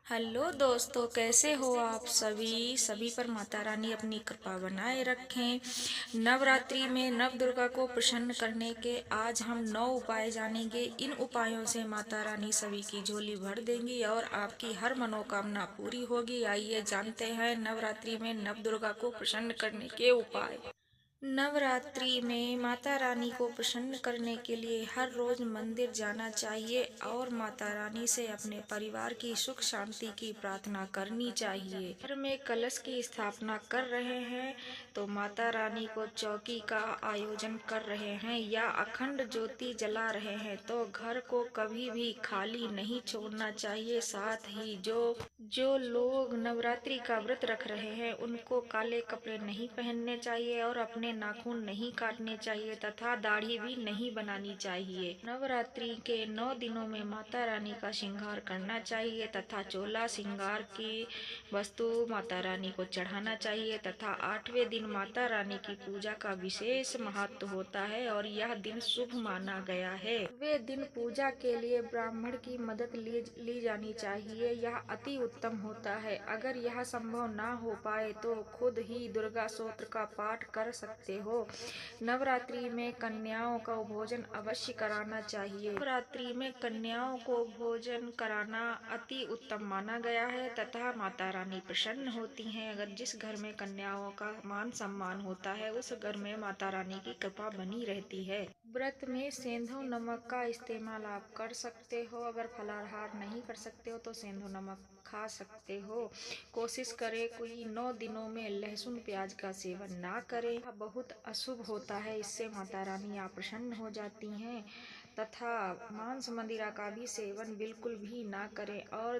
Hello दोस्तों, कैसे हो आप सभी सभी पर माता रानी अपनी कृपा बनाए रखें। नवरात्रि में नव दुर्गा को प्रसन्न करने के आज हम 9 उपाय जानेंगे। इन उपायों से माता रानी सभी की झोली भर देंगी और आपकी हर मनोकामना पूरी होगी। आइए जानते हैं नवरात्रि में नव दुर्गा को प्रसन्न करने के उपाय। नवरात्रि में माता रानी को प्रसन्न करने के लिए हर रोज मंदिर जाना चाहिए और माता रानी से अपने परिवार की सुख शांति की प्रार्थना करनी चाहिए। घर में कलश की स्थापना कर रहे हैं तो माता रानी को चौकी का आयोजन कर रहे हैं या अखंड ज्योति जला रहे हैं तो घर को कभी भी खाली नहीं छोड़ना चाहिए। साथ ही जो लोग नवरात्रि का व्रत रख रहे हैं उनको काले कपड़े नहीं पहनने चाहिए और अपने नाखून नहीं काटने चाहिए तथा दाढ़ी भी नहीं बनानी चाहिए। नवरात्रि के 9 दिनों में माता रानी का श्रृंगार करना चाहिए तथा चोला श्रृंगार की वस्तु माता रानी को चढ़ाना चाहिए तथा 8वें दिन माता रानी की पूजा का विशेष महत्व होता है और यह दिन शुभ माना गया है। वे दिन पूजा के लिए ब्राह्मण की मदद ली जानी चाहिए, यह अति उत्तम होता है। अगर यह संभव ना हो पाए तो खुद ही दुर्गा स्तोत्र का पाठ कर सकते हो। नवरात्रि में कन्याओं का भोजन अवश्य कराना चाहिए। नवरात्रि में कन्याओं को भोजन कराना अति उत्तम माना गया है तथा माता रानी प्रसन्न होती हैं। अगर जिस घर में कन्याओं का मान सम्मान होता है उस घर में माता रानी की कृपा बनी रहती है। व्रत में सेंधव नमक का इस्तेमाल आप कर सकते हो। अगर फलाहार नहीं कर सकते हो तो सेंधव नमक खा सकते हो। कोशिश करें कोई 9 दिनों में लहसुन प्याज का सेवन ना करें, यह बहुत अशुभ होता है। इससे माता रानी आप प्रसन्न हो जाती हैं। तथा मांस मदिरा का भी सेवन बिल्कुल भी ना करें और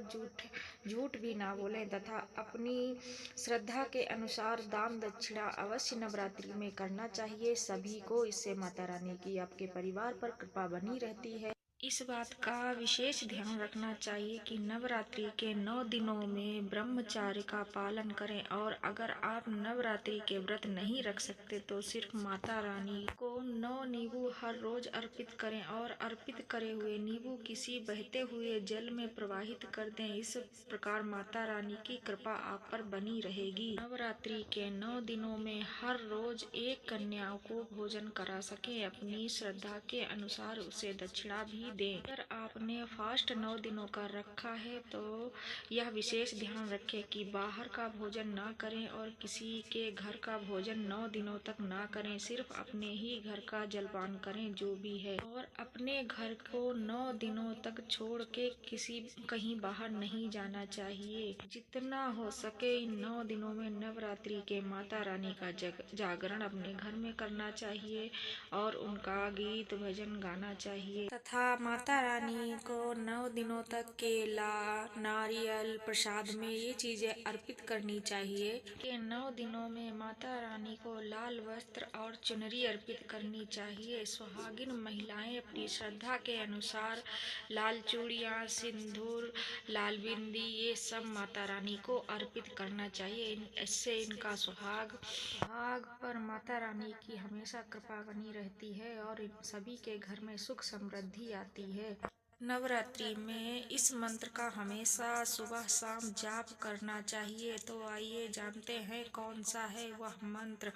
झूठ भी ना बोलें तथा अपनी श्रद्धा के अनुसार दान दक्षिणा अवश्य नवरात्रि में करना चाहिए सभी को। इससे माता रानी की आपके परिवार पर कृपा बनी रहती है। इस बात का विशेष ध्यान रखना चाहिए कि नवरात्रि के 9 दिनों में ब्रह्मचार्य का पालन करें और अगर आप नवरात्रि के व्रत नहीं रख सकते तो सिर्फ माता रानी को 9 नींबू हर रोज अर्पित करें और अर्पित करे हुए नींबू किसी बहते हुए जल में प्रवाहित कर दें। इस प्रकार माता रानी की कृपा आप पर बनी रहेगी। नवरात्रि के 9 दिनों में हर रोज एक कन्या को भोजन करा सके, अपनी श्रद्धा के अनुसार उसे दक्षिणा भी दें। अगर आपने फास्ट 9 दिनों का रखा है तो यह विशेष ध्यान रखें कि बाहर का भोजन ना करें और किसी के घर का भोजन 9 दिनों तक ना करें। सिर्फ अपने ही घर का जलपान करें जो भी है और अपने घर को 9 दिनों तक छोड़ के कहीं बाहर नहीं जाना चाहिए। जितना हो सके इन 9 दिनों में नवरात्रि के माता रानी का जागरण अपने घर में करना चाहिए और उनका गीत भजन गाना चाहिए तथा माता रानी को 9 दिनों तक केला नारियल प्रसाद में ये चीजें अर्पित करनी चाहिए। के 9 दिनों में माता रानी को लाल वस्त्र और चुनरी अर्पित करनी चाहिए। सुहागिन महिलाएं अपनी श्रद्धा के अनुसार लाल चूड़ियाँ सिंदूर लाल बिंदी ये सब माता रानी को अर्पित करना चाहिए। इससे इनका सुहाग पर माता रानी की हमेशा कृपा बनी रहती है और इन सभी के घर में सुख समृद्धि आती है। नवरात्रि में इस मंत्र का हमेशा सुबह शाम जाप करना चाहिए। तो आइए जानते हैं कौन सा है वह मंत्र।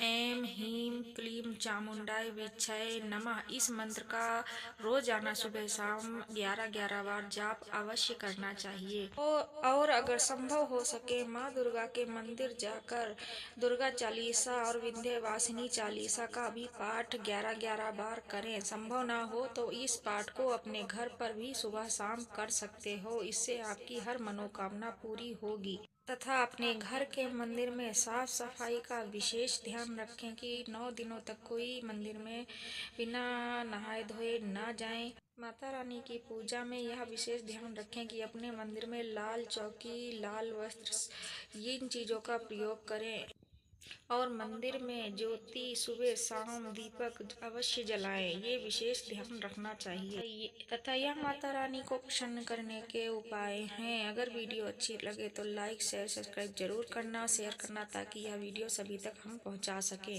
ऐं ह्रीं क्लीं चामुंडाय विच्छये नमः। इस मंत्र का रोजाना सुबह शाम 11-11 बार जाप अवश्य करना चाहिए। और अगर संभव हो सके माँ दुर्गा के मंदिर जाकर दुर्गा चालीसा और विंध्यवासिनी चालीसा का भी पाठ 11-11 बार करें। संभव ना हो तो इस पाठ को अपने घर पर भी सुबह शाम कर सकते हो। इससे आपकी हर मनोकामना पूरी होगी तथा अपने घर के मंदिर में साफ सफाई का विशेष ध्यान रखें कि 9 दिनों तक कोई मंदिर में बिना नहाए धोए ना जाएं। माता रानी की पूजा में यह विशेष ध्यान रखें कि अपने मंदिर में लाल चौकी लाल वस्त्र इन चीज़ों का प्रयोग करें और मंदिर में ज्योति सुबह शाम दीपक अवश्य जलाएं। ये विशेष ध्यान रखना चाहिए तथा यह माता रानी को प्रसन्न करने के उपाय हैं। अगर वीडियो अच्छी लगे तो लाइक शेयर सब्सक्राइब जरूर करना शेयर करना ताकि यह वीडियो सभी तक हम पहुंचा सकें।